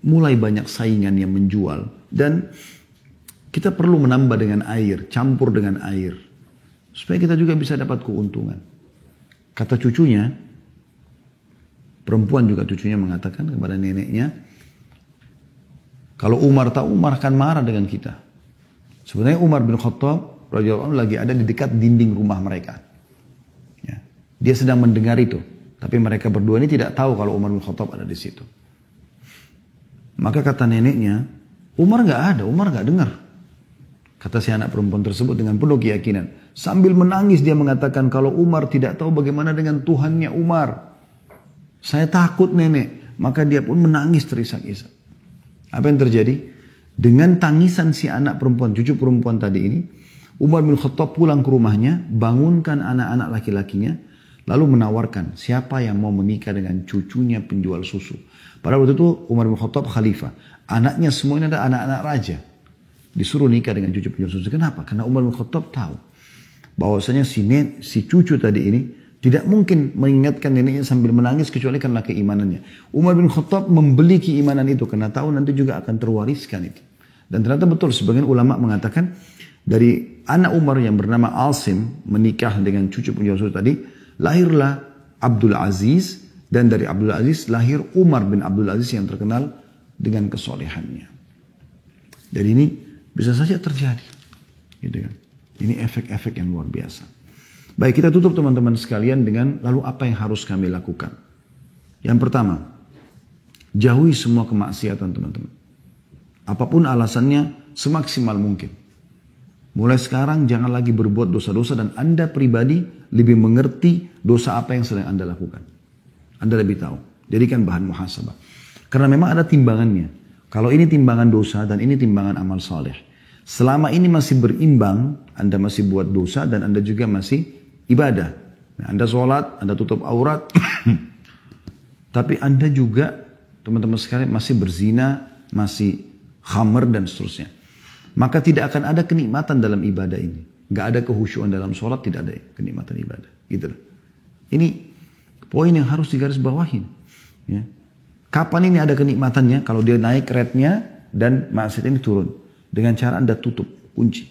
S1: mulai banyak saingan yang menjual. Dan kita perlu menambah dengan air, campur dengan air. Supaya kita juga bisa dapat keuntungan. Kata cucunya, perempuan juga cucunya mengatakan kepada neneknya, kalau Umar tahu, Umar akan marah dengan kita. Sebenarnya Umar bin Khattab radhiyallahu anhu lagi ada di dekat dinding rumah mereka. Ya. Dia sedang mendengar itu. Tapi mereka berdua ini tidak tahu kalau Umar bin Khattab ada di situ. Maka kata neneknya, Umar nggak ada, Umar nggak dengar. Kata si anak perempuan tersebut dengan penuh keyakinan. Sambil menangis dia mengatakan, kalau Umar tidak tahu bagaimana dengan Tuhannya Umar. Saya takut nenek. Maka dia pun menangis terisak-isak. Apa yang terjadi? Dengan tangisan si anak perempuan, cucu perempuan tadi ini, Umar bin Khattab pulang ke rumahnya, bangunkan anak-anak laki-lakinya, lalu menawarkan siapa yang mau menikah dengan cucunya penjual susu. Pada waktu itu Umar bin Khattab khalifah. Anaknya semuanya ada anak-anak raja. Disuruh nikah dengan cucu penjual susu. Kenapa? Karena Umar bin Khattab tahu bahwasanya si cucu tadi ini tidak mungkin mengingatkan neneknya sambil menangis kecuali karena keimanannya. Umar bin Khattab membeli keimanan itu karena tahu nanti juga akan terwariskan itu. Dan ternyata betul sebagian ulama mengatakan dari anak Umar yang bernama Asim menikah dengan cucu penjual susu tadi, lahirlah Abdul Aziz, dan dari Abdul Aziz lahir Umar bin Abdul Aziz yang terkenal dengan kesolehannya. Jadi ini bisa saja terjadi. Gitu kan. Ini efek-efek yang luar biasa. Baik, kita tutup teman-teman sekalian dengan lalu apa yang harus kami lakukan. Yang pertama, jauhi semua kemaksiatan teman-teman. Apapun alasannya, semaksimal mungkin. Mulai sekarang jangan lagi berbuat dosa-dosa dan Anda pribadi lebih mengerti dosa apa yang sedang Anda lakukan. Anda lebih tahu. Jadikan bahan muhasabah. Karena memang ada timbangannya. Kalau ini timbangan dosa dan ini timbangan amal saleh. Selama ini masih berimbang, Anda masih buat dosa dan Anda juga masih ibadah. Nah, Anda sholat, Anda tutup aurat. Tapi Anda juga, teman-teman sekalian, masih berzina, masih khamr dan seterusnya. Maka tidak akan ada kenikmatan dalam ibadah ini. Gak ada kehusyuan dalam sholat, tidak ada kenikmatan ibadah. Gitu. Ini poin yang harus digarisbawahin. Ya. Kapan ini ada kenikmatannya? Kalau dia naik rate-nya dan maksiat ini turun. Dengan cara Anda tutup, kunci.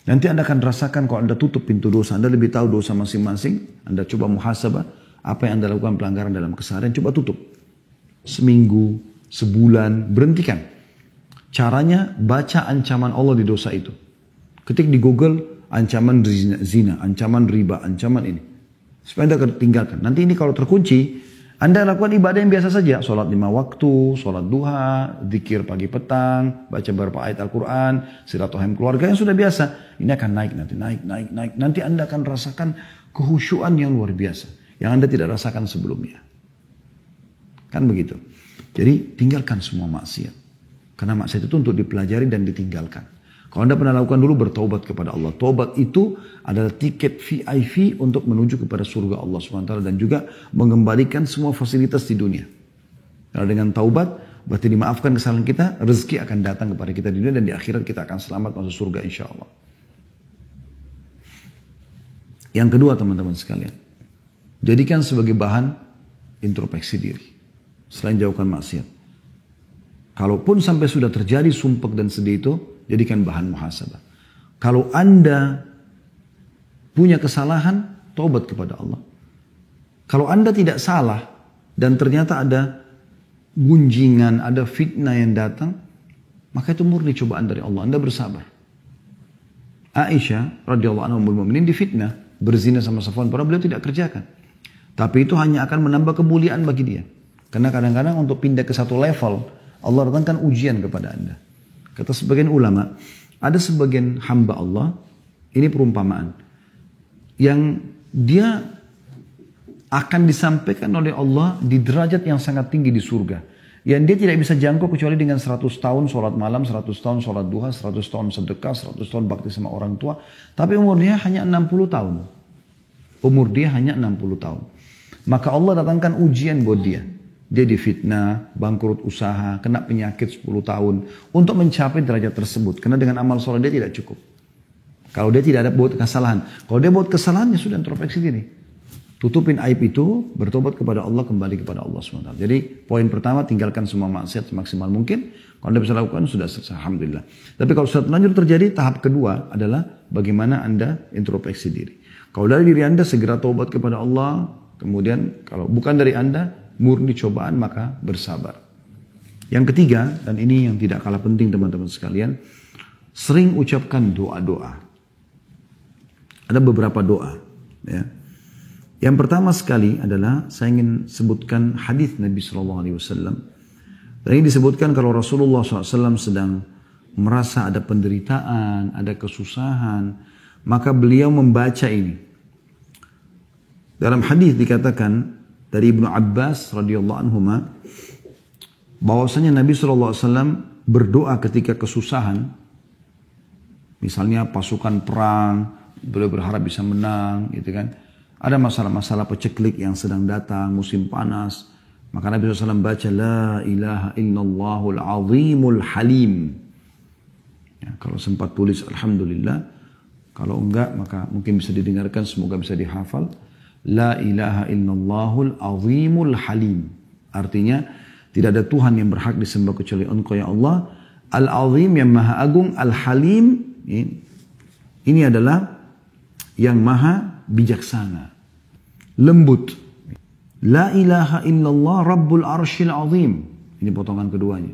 S1: Nanti Anda akan rasakan kalau Anda tutup pintu dosa. Anda lebih tahu dosa masing-masing. Anda coba muhasabah. Apa yang Anda lakukan pelanggaran dalam keseharian. Coba tutup. Seminggu, sebulan, berhentikan. Caranya baca ancaman Allah di dosa itu. Ketik di Google ancaman zina, ancaman riba, ancaman ini. Supaya Anda tinggalkan. Nanti ini kalau terkunci, Anda lakukan ibadah yang biasa saja. Sholat 5 waktu, sholat duha, zikir pagi petang, baca beberapa ayat Al-Quran, silaturahim keluarga yang sudah biasa. Ini akan naik nanti, naik. Nanti Anda akan rasakan kehusyuan yang luar biasa. yang Anda tidak rasakan sebelumnya. Kan begitu. Jadi tinggalkan semua maksiat. Karena maksiat itu untuk dipelajari dan ditinggalkan. Kalau Anda pernah lakukan dulu, bertaubat kepada Allah. Taubat itu adalah tiket VIP untuk menuju kepada surga Allah SWT dan juga mengembalikan semua fasilitas di dunia. Karena dengan taubat, berarti dimaafkan kesalahan kita, rezeki akan datang kepada kita di dunia dan di akhirat kita akan selamat masuk surga insya Allah. Yang kedua teman-teman sekalian, jadikan sebagai bahan introspeksi diri. Selain jauhkan maksiat. Kalaupun sampai sudah terjadi sumpek dan sedih itu, jadikan bahan muhasabah. Kalau Anda punya kesalahan, taubat kepada Allah. Kalau Anda tidak salah dan ternyata ada gunjingan, ada fitnah yang datang, maka itu murni cobaan dari Allah. Anda bersabar. Aisyah radhiyallahu anha ummul mukminin difitnah berzina sama Safwan, padahal beliau tidak kerjakan. Tapi itu hanya akan menambah kemuliaan bagi dia. Karena kadang-kadang untuk pindah ke satu level, Allah datangkan ujian kepada Anda. Kata sebagian ulama, ada sebagian hamba Allah, ini perumpamaan, yang dia akan disampaikan oleh Allah di derajat yang sangat tinggi di surga. Yang dia tidak bisa jangkau kecuali dengan 100 tahun sholat malam, 100 tahun sholat duha, 100 tahun sedekah, 100 tahun bakti sama orang tua. Tapi umur dia hanya 60 tahun. Umur dia hanya 60 tahun. Maka Allah datangkan ujian buat dia. Dia difitnah, bangkrut usaha, kena penyakit 10 tahun. Untuk mencapai derajat tersebut. Karena dengan amal sholat dia tidak cukup. Kalau dia tidak ada buat kesalahan. Kalau dia buat kesalahan, ya sudah introspeksi diri. Tutupin aib itu, bertobat kepada Allah, kembali kepada Allah SWT. Jadi poin pertama, tinggalkan semua maksiat semaksimal mungkin. Kalau Anda bisa lakukan, sudah selesai. Alhamdulillah. Tapi kalau sudah terlanjur terjadi, tahap kedua adalah bagaimana Anda introspeksi diri. Kalau dari diri Anda, segera taubat kepada Allah. Kemudian kalau bukan dari Anda, murni cobaan, maka bersabar. Yang ketiga, dan ini yang tidak kalah penting teman-teman sekalian, sering ucapkan doa-doa. Ada beberapa doa. Ya. Yang pertama sekali adalah saya ingin sebutkan hadis Nabi SAW. Dan ini disebutkan kalau Rasulullah SAW sedang merasa ada penderitaan, ada kesusahan, maka beliau membaca ini. Dalam hadis dikatakan dari Ibnu Abbas radhiyallahu anhuma bahwasanya Nabi SAW berdoa ketika kesusahan, misalnya pasukan perang, beliau berharap bisa menang, gitu kan. Ada masalah-masalah peceklik yang sedang datang, musim panas, maka Nabi SAW baca La ilaha illallahul azimul halim. Ya, kalau sempat tulis Alhamdulillah, kalau enggak maka mungkin bisa didengarkan, semoga bisa dihafal. La ilaha illallahul azimul halim. Artinya tidak ada Tuhan yang berhak disembah kecuali Engkau ya Allah. Al-azim yang maha agung, al-halim ini adalah yang maha bijaksana, lembut. La ilaha illallah rabbul arshil azim. Ini potongan keduanya.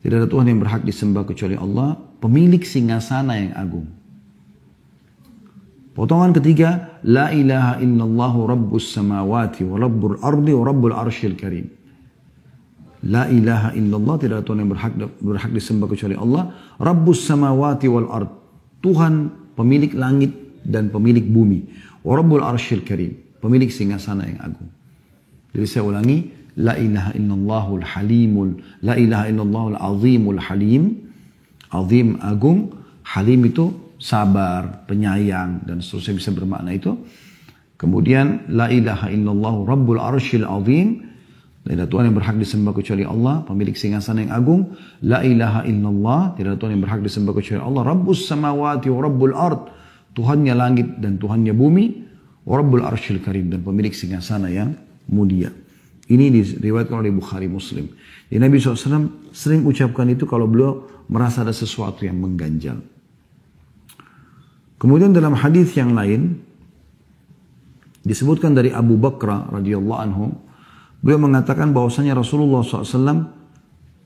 S1: Tidak ada Tuhan yang berhak disembah kecuali Allah, pemilik singgasana yang agung. Potongan ketiga, La ilaha illallahu rabbus samawati wa rabbul ardi wa rabbul arshil karim. La ilaha illallah, tidak ada Tuhan yang berhak disembah kecuali Allah. Rabbus samawati wal ard. Tuhan pemilik langit dan pemilik bumi. Wa rabbul arshil karim. Pemilik singgasana yang agung. Jadi saya ulangi, La ilaha illallahul halimul. La ilaha illallahul azimul halim. Azim agung. Halim itu sabar, penyayang, dan seterusnya bisa bermakna itu. Kemudian, La ilaha illallah rabbul arshil azim. Tidak ada Tuhan yang berhak disembah kecuali Allah, pemilik singgasana yang agung. La ilaha illallah, tidak ada Tuhan yang berhak disembah kecuali Allah. Rabbus samawati wa rabbul ard. Tuhannya langit dan Tuhannya bumi. Wa rabbul arshil karim, dan pemilik singgasana yang mulia. Ini diriwayatkan oleh Bukhari Muslim. Jadi Nabi SAW sering ucapkan itu kalau beliau merasa ada sesuatu yang mengganjal. Kemudian dalam hadis yang lain disebutkan dari Abu Bakar radhiyallahu anhu, beliau mengatakan bahwasanya Rasulullah SAW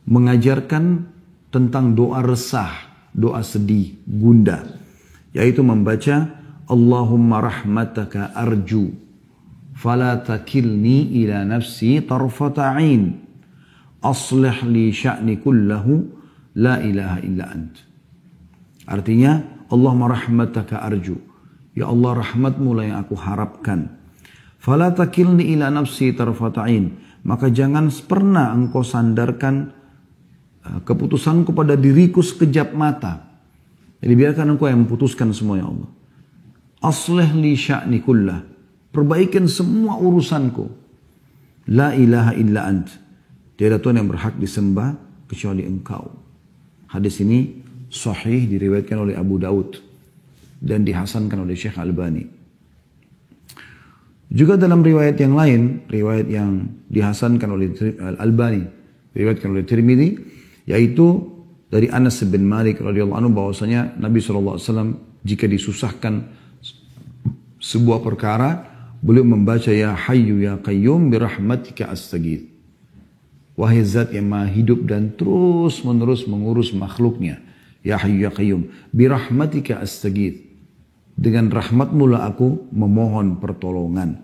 S1: mengajarkan tentang doa resah, doa sedih, gundah, yaitu membaca Allahumma rahmataka arju fala takilni ila nafsi tarfata ain aslih li sya'ni kullahu la ilaha illa ant. Artinya Allahumma rahmataka arju, ya Allah rahmatmu lah yang aku harapkan. Fala takilni ila nafsi tarfata'in. Maka jangan pernah engkau sandarkan keputusanku pada diriku sekejap mata. Jadi biarkan engkau yang memutuskan semua, ya Allah. Aslih li sya'ni kullah. Perbaikan semua urusanku. La ilaha illa ant. Tiada Tuhan yang berhak disembah kecuali engkau. Hadis ini sahih, diriwayatkan oleh Abu Daud dan dihasankan oleh Syekh Albani. Juga dalam riwayat yang lain, riwayat yang dihasankan oleh Albani, diriwayatkan oleh Tirmidzi, yaitu dari Anas bin Malik radhiyallahu anhu bahwasanya Nabi SAW jika disusahkan sebuah perkara, beliau membaca ya Hayyu ya Qayyum birahmatika astaghits. Wahai zat yang maha hidup dan terus menerus mengurus makhluknya. Ya Hayyu ya Qayyum birahmatika astaghits. Dengan rahmatmu lah aku memohon pertolongan.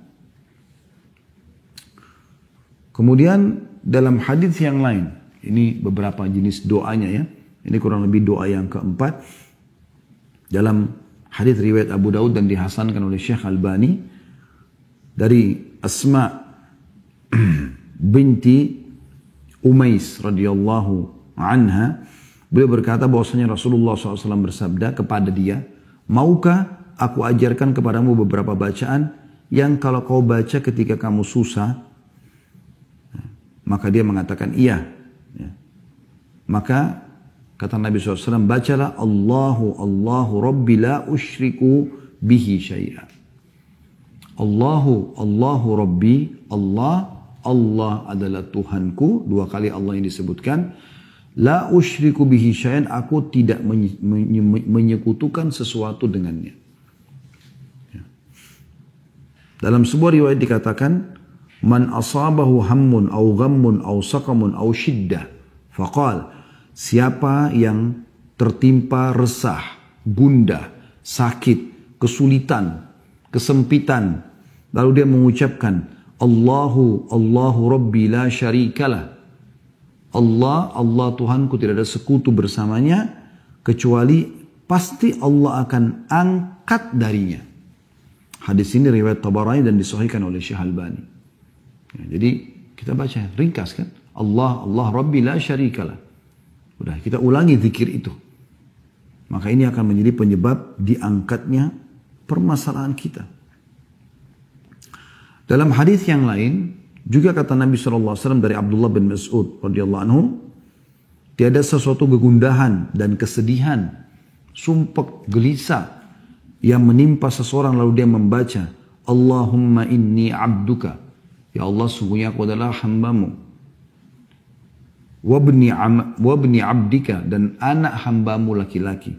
S1: Kemudian dalam hadis yang lain, ini beberapa jenis doanya ya. Ini kurang lebih doa yang keempat. Dalam hadis riwayat Abu Daud dan dihasankan oleh Syekh Albani dari Asma binti Umais radhiyallahu anha, beliau berkata bahwasanya Rasulullah SAW bersabda kepada dia, maukah aku ajarkan kepadamu beberapa bacaan yang kalau kau baca ketika kamu susah? Maka dia mengatakan iya. Maka kata Nabi SAW, bacalah Allahu Rabbi la usyriku bihi syai'a. Allahu Rabbi, Allah adalah Tuhanku. Dua kali Allah yang disebutkan. La usyriku bihi syai'an, aku tidak menyekutukan sesuatu dengannya. Dalam sebuah riwayat dikatakan, man asabahu hammun au ghammun au saqamun au shiddah faqal, siapa yang tertimpa resah, gundah, sakit, kesulitan, kesempitan, lalu dia mengucapkan Allahu Rabbi la syarikalah. Allah Tuhanku, tidak ada sekutu bersamanya, kecuali pasti Allah akan angkat darinya. Hadis ini riwayat Tabarani dan disahihkan oleh Syekh Albani. Jadi kita baca ringkas kan, Allah Rabbi la syarikalah. Udah, kita ulangi zikir itu. Maka ini akan menjadi penyebab diangkatnya permasalahan kita. Dalam hadis yang lain juga kata Nabi SAW dari Abdullah bin Mas'ud radhiyallahu anhu, tiada sesuatu kegundahan dan kesedihan, sumpek, gelisah yang menimpa seseorang lalu dia membaca Allahumma inni abduka, ya Allah sungguhnya aku adalah hambamu, wabni abdika, dan anak hambamu laki-laki,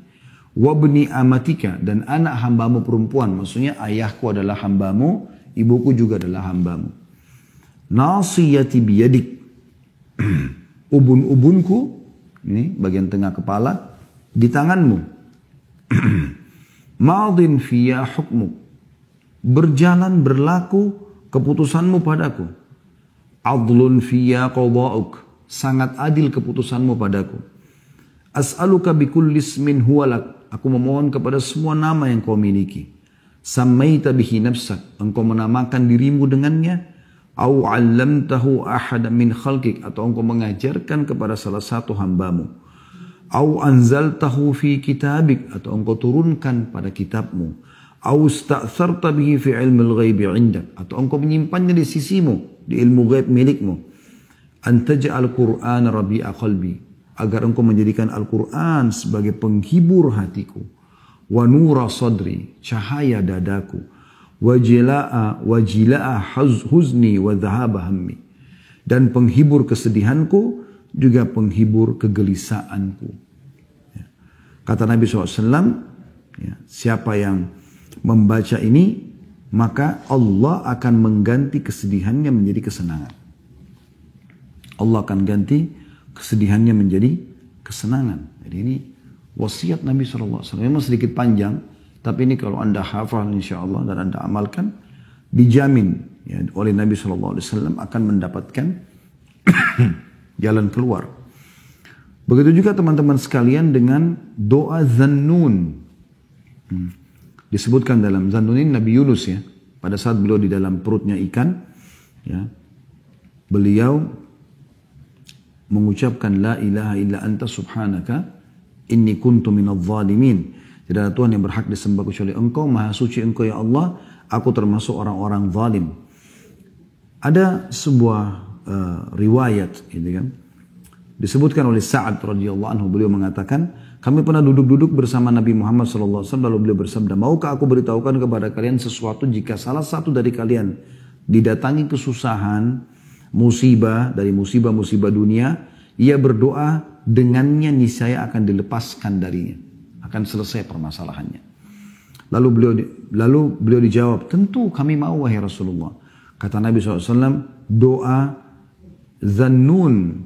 S1: wabni amatika, dan anak hambamu perempuan, maksudnya ayahku adalah hambamu, ibuku juga adalah hambamu, nasiyati biyadik, ubun-ubunku, ini bagian tengah kepala, di tanganmu, madin fiyya hukmuk, berjalan berlaku keputusanmu padaku, adlun fiyya qada'uk, sangat adil keputusanmu padaku, as'aluka bikulli ismin huwalak, aku memohon kepada semua nama yang kau miliki, sammaita bihi nafsak, engkau menamakan dirimu dengannya, au 'allamtahu ahada min khalqik, atau engkau mengajarkan kepada salah satu hambamu, au anzaltahu fi kitabik, atau engkau turunkan pada kitabmu, au sta'tharta bihi fi ilmil ghaibi 'indak, atau engkau menyimpannya di sisimu, di ilmu ghaib milikmu, antaj'al Qur'an rabi'a qalbi, agar engkau menjadikan Al-Quran sebagai penghibur hatiku, wa nura sadri, cahaya dadaku, wajila'a huzni wa dhahaba hammi, dan penghibur kesedihanku juga penghibur kegelisahanku. Kata Nabi SAW, siapa yang membaca ini maka Allah akan mengganti kesedihannya menjadi kesenangan. Allah akan ganti kesedihannya menjadi kesenangan. Jadi ini wasiat Nabi SAW. Memang sedikit panjang, tapi ini kalau anda hafal insya Allah dan anda amalkan, dijamin ya, oleh Nabi SAW akan mendapatkan jalan keluar. Begitu juga teman-teman sekalian dengan doa Zannun. Disebutkan dalam Zannun ini Nabi Yunus ya. pada saat beliau di dalam perutnya ikan, ya, beliau mengucapkan la ilaha illa anta subhanaka inni kuntu minadh dhalimin. Tidak ada Tuhan yang berhak disembah kecuali Engkau, maha suci Engkau ya Allah, aku termasuk orang-orang zalim. Ada sebuah riwayat, gitu kan, disebutkan oleh Sa'ad radhiyallahu anhu, beliau mengatakan, kami pernah duduk-duduk bersama Nabi Muhammad SAW, lalu beliau bersabda, maukah aku beritahukan kepada kalian sesuatu jika salah satu dari kalian didatangi kesusahan, musibah dari musibah-musibah dunia, ia berdoa dengannya niscaya akan dilepaskan darinya, akan selesai permasalahannya. Lalu beliau dijawab, tentu kami mau wahai Rasulullah. Kata Nabi SAW, doa Zannun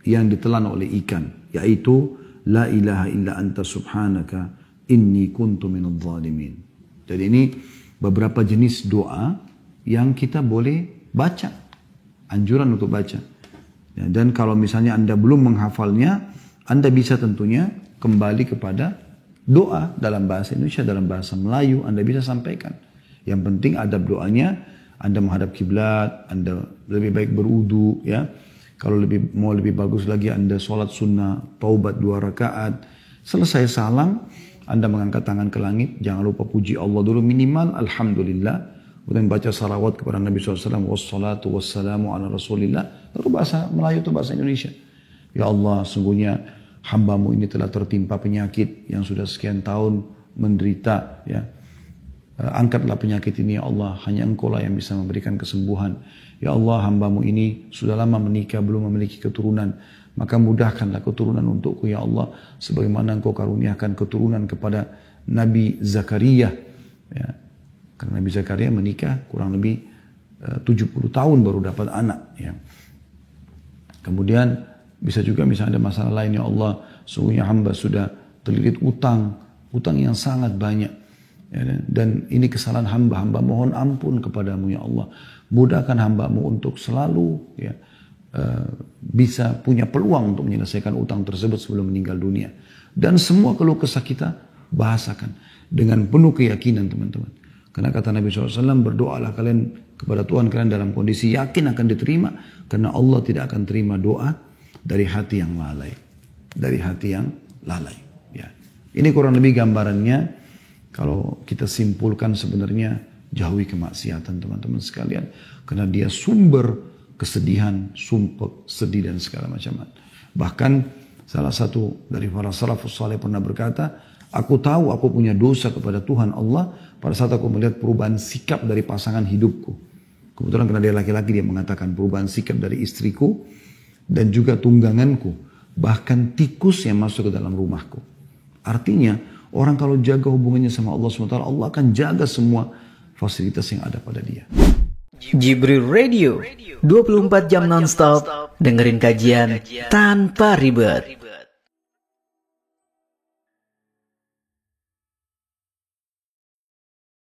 S1: yang ditelan oleh ikan, yaitu la ilaha illa anta subhanaka inni kuntu minadh dhalimin. Jadi ini beberapa jenis doa yang kita boleh baca, anjuran untuk baca. Ya, dan kalau misalnya Anda belum menghafalnya, Anda bisa tentunya kembali kepada doa dalam bahasa Indonesia, dalam bahasa Melayu, Anda bisa sampaikan. Yang penting adab doanya, Anda menghadap kiblat, Anda lebih baik berudu, ya. Kalau mau lebih bagus lagi, Anda sholat sunnah, taubat 2 rakaat. Selesai salam, Anda mengangkat tangan ke langit. Jangan lupa puji Allah dulu minimal, alhamdulillah. Kemudian baca salawat kepada Nabi SAW. Wassalatu wassalamu ala rasulillah. Lalu bahasa Melayu atau bahasa Indonesia. Ya Allah, sungguhnya hambamu ini telah tertimpa penyakit yang sudah sekian tahun menderita. Ya. Angkatlah penyakit ini ya Allah. Hanya Engkau lah yang bisa memberikan kesembuhan. Ya Allah, hambamu ini sudah lama menikah, belum memiliki keturunan. Maka mudahkanlah keturunan untukku ya Allah. Sebagaimana Engkau karuniakan keturunan kepada Nabi Zakaria. Ya. Karena Nabi Zakaria menikah kurang lebih 70 tahun baru dapat anak. Ya. Kemudian bisa juga misalnya ada masalah lain, ya Allah, sungguhnya hamba sudah terlilit utang yang sangat banyak. Ya, dan ini kesalahan hamba mohon ampun kepadamu ya Allah. Mudahkan hambamu untuk selalu ya, bisa punya peluang untuk menyelesaikan utang tersebut sebelum meninggal dunia. Dan semua keluh kesah kita bahasakan dengan penuh keyakinan teman-teman. Karena kata Nabi SAW, berdoalah kalian kepada Tuhan kalian dalam kondisi yakin akan diterima. Karena Allah tidak akan terima doa dari hati yang lalai. Dari hati yang lalai. Ya. Ini kurang lebih gambarannya. Kalau kita simpulkan sebenarnya jauhi kemaksiatan teman-teman sekalian. Karena dia sumber kesedihan, sumpah, sedih dan segala macam. Bahkan salah satu dari para salafus saleh pernah berkata, aku tahu aku punya dosa kepada Tuhan Allah pada saat aku melihat perubahan sikap dari pasangan hidupku. Kebetulan karena dia laki-laki, dia mengatakan perubahan sikap dari istriku dan juga tungganganku. Bahkan tikus yang masuk ke dalam rumahku. Artinya orang kalau jaga hubungannya sama Allah SWT, Allah akan jaga semua fasilitas yang ada pada dia.
S2: Jibril Radio, 24 jam non-stop, dengerin kajian tanpa ribet.